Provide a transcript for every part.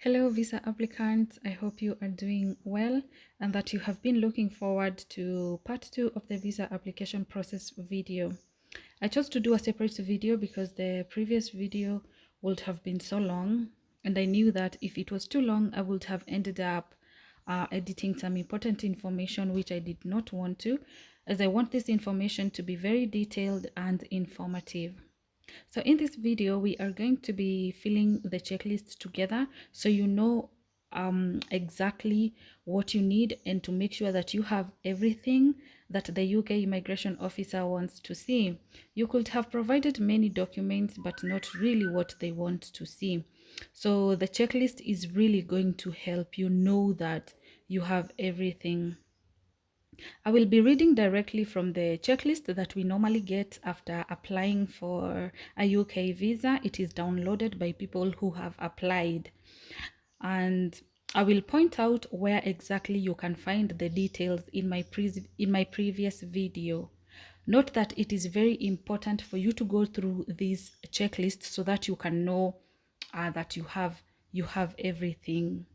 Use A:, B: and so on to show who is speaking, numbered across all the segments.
A: Hello, visa applicants. I hope you are doing well and that you have been looking forward to part 2 of the visa application process video. I chose to do a separate video because the previous video would have been so long, and I knew that if it was too long, I would have ended up editing some important information which I did not want to, as I want this information to be very detailed and informative. So in this video, we are going to be filling the checklist together so you know exactly what you need and to make sure that you have everything that the UK immigration officer wants to see. You could have provided many documents, but not really what they want to see. So the checklist is really going to help you know that you have everything. I will be reading directly from the checklist that we normally get after applying for a UK visa. It is downloaded by people who have applied. And I will point out where exactly you can find the details in my previous video. Note that it is very important for you to go through this checklist so that you can know that you have everything.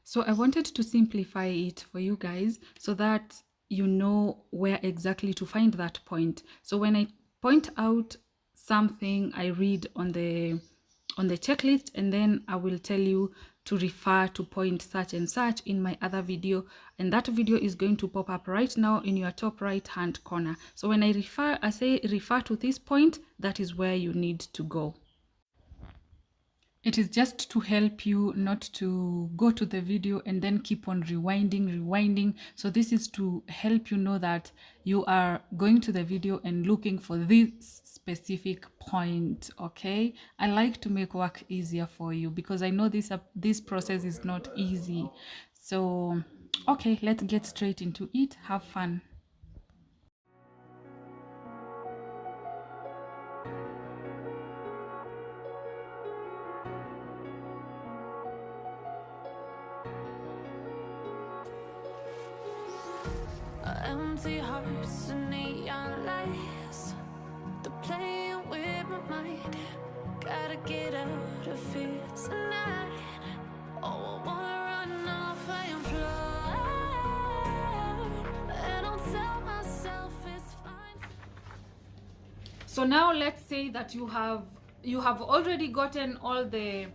A: So I wanted to simplify it for you guys so that you know where exactly to find that point. So when I point out something, I read on the checklist, and then I will tell you to refer to point such and such in my other video, and that video is going to pop up right now in your top right hand corner. So when I say refer to this point, that is where you need to go. It is just to help you not to go to the video and then keep on rewinding. So this is to help you know that you are going to the video and looking for this specific point. Okay, I like to make work easier for you because I know this process is not easy. So okay, let's get straight into it. Have fun.
B: Empty hearts and neon lights, they're playing with my mind. Gotta get out of here tonight. Oh, I wanna run off and fly, and I'll tell myself it's fine.
A: So now let's say that you have already gotten all the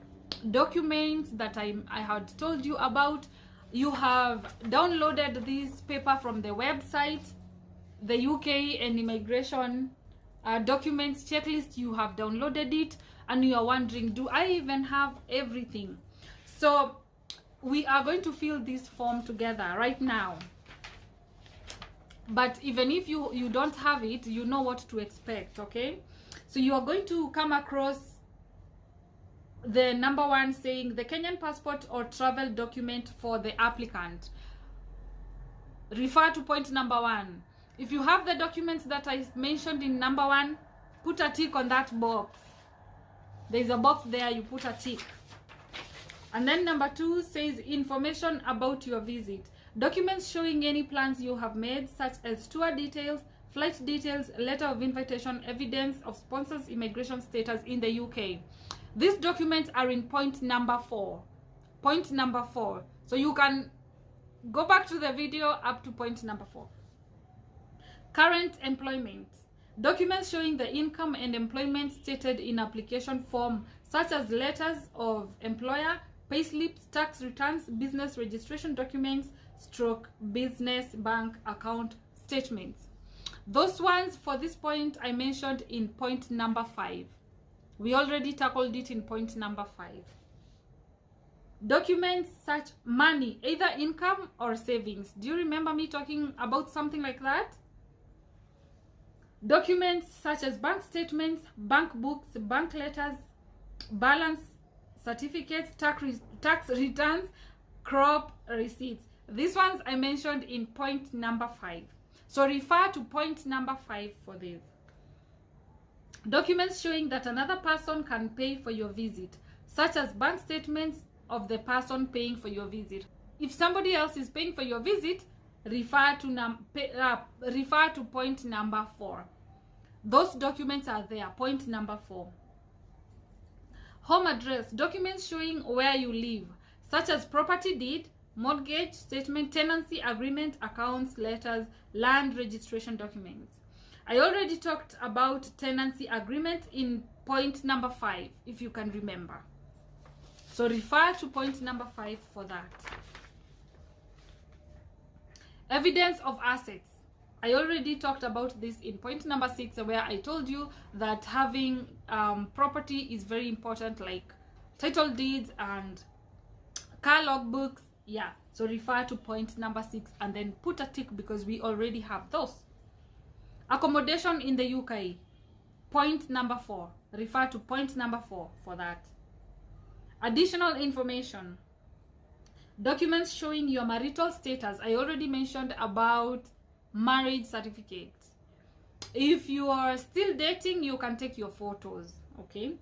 A: documents that I had told you about. You have downloaded this paper from the website, the UK and immigration documents checklist. You have downloaded it and you are wondering, do I even have everything? So we are going to fill this form together right now. But even if you don't have it, you know what to expect. Okay, so you are going to come across the number 1 saying the Kenyan passport or travel document for the applicant. Refer to point number 1. If you have the documents that I mentioned in number 1, put a tick on that box. There's a box there, you put a tick. And then number 2 says information about your visit. Documents showing any plans you have made, such as tour details, flight details, letter of invitation, evidence of sponsors' immigration status in the UK. These documents are in point number 4. Point number 4. So you can go back to the video up to point number 4. Current employment. Documents showing the income and employment stated in application form, such as letters of employer, payslips, tax returns, business registration documents, stroke business bank account statements. Those ones for this point I mentioned in point number 5. We already tackled it in point number 5. Documents such money, either income or savings. Do you remember me talking about something like that? Documents such as bank statements, bank books, bank letters, balance certificates, tax returns, crop receipts. These ones I mentioned in point number 5. So refer to point number 5 for this. Documents showing that another person can pay for your visit, such as bank statements of the person paying for your visit. If somebody else is paying for your visit, refer to point number 4. Those documents are there, point number 4. Home address, documents showing where you live, such as property deed, mortgage statement, tenancy agreement, accounts, letters, land registration documents. I already talked about tenancy agreement in point number 5, if you can remember. So refer to point number 5 for that. Evidence of assets. I already talked about this in point number 6, where I told you that having property is very important, like title deeds and car logbooks. Yeah, so refer to point number 6 and then put a tick because we already have those. Accommodation in the UK, point number 4. Refer to point number 4 for that. Additional information. Documents showing your marital status. I already mentioned about marriage certificates. If you are still dating, you can take your photos, okay?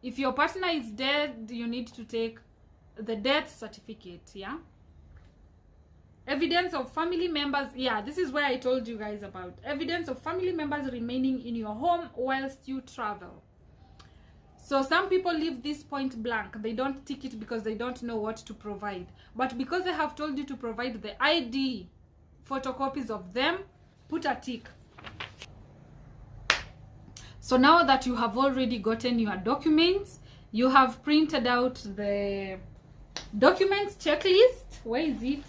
A: If your partner is dead, you need to take the death certificate, yeah? Evidence of family members. Yeah, this is where I told you guys about. Evidence of family members remaining in your home whilst you travel. So some people leave this point blank. They don't tick it because they don't know what to provide. But because I have told you to provide the ID photocopies of them, put a tick. So now that you have already gotten your documents, you have printed out the documents checklist. Where is it?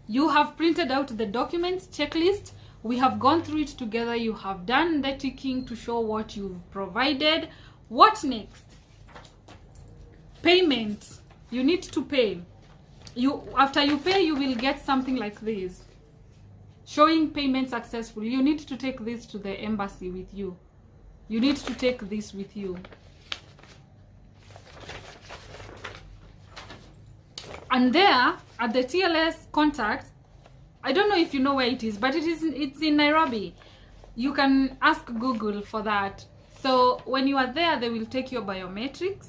A: You have printed out the documents checklist. We have gone through it together. You have done the ticking to show what you've provided. What next? Payment. You need to pay. After you pay, you will get something like this, showing payment successful. You need to take this to the embassy with you. You need to take this with you. And there at the TLS contact, I don't know if you know where it is, but it's in Nairobi. You can ask Google for that. So when you are there, they will take your biometrics.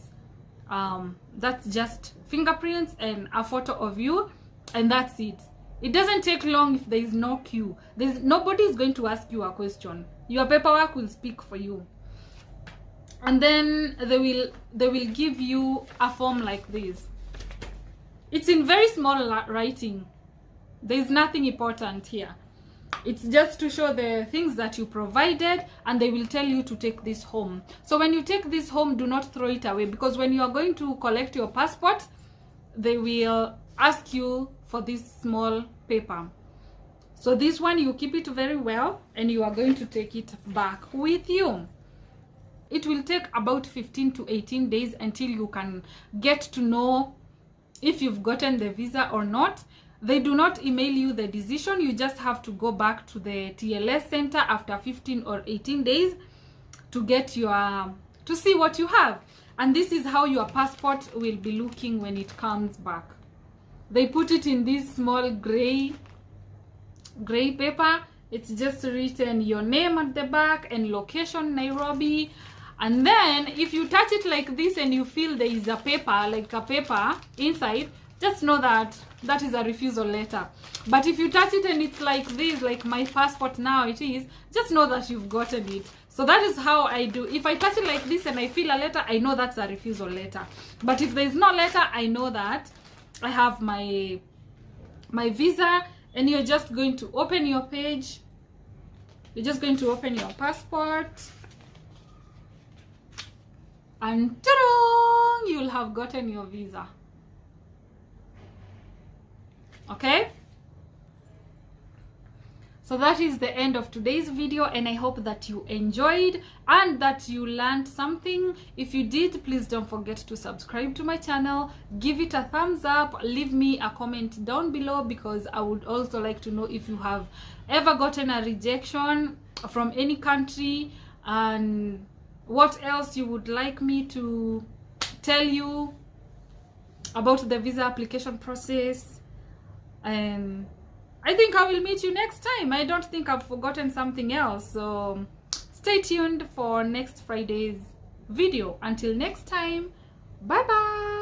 A: That's just fingerprints and a photo of you, and that's it. It doesn't take long if there is no queue. Nobody is going to ask you a question. Your paperwork will speak for you. And then they will give you a form like this. It's in very small writing. There's nothing important here. It's just to show the things that you provided, and they will tell you to take this home. So when you take this home, do not throw it away, because when you are going to collect your passport, they will ask you for this small paper. So this one, you keep it very well, and you are going to take it back with you. It will take about 15 to 18 days until you can get to know if you've gotten the visa or not. They do not email you the decision. You just have to go back to the TLS center after 15 or 18 days to get to see what you have. And this is how your passport will be looking when it comes back. They put it in this small gray paper. It's just written your name at the back and location, Nairobi. And then if you touch it like this and you feel there is a paper, like a paper inside, just know that that is a refusal letter. But if you touch it and it's like this, like my passport now it is, just know that you've gotten it. So that is how I do. If I touch it like this and I feel a letter, I know that's a refusal letter. But if there is no letter, I know that I have my visa. And you're just going to open your page. You're just going to open your passport. And ta-da! You'll have gotten your visa. Okay, so that is the end of today's video, and I hope that you enjoyed and that you learned something. If you did, please don't forget to subscribe to my channel, give it a thumbs up, leave me a comment down below, because I would also like to know if you have ever gotten a rejection from any country, and what else you would like me to tell you about the visa application process. And I think I will meet you next time. I don't think I've forgotten something else. So stay tuned for next Friday's video. Until next time, bye bye.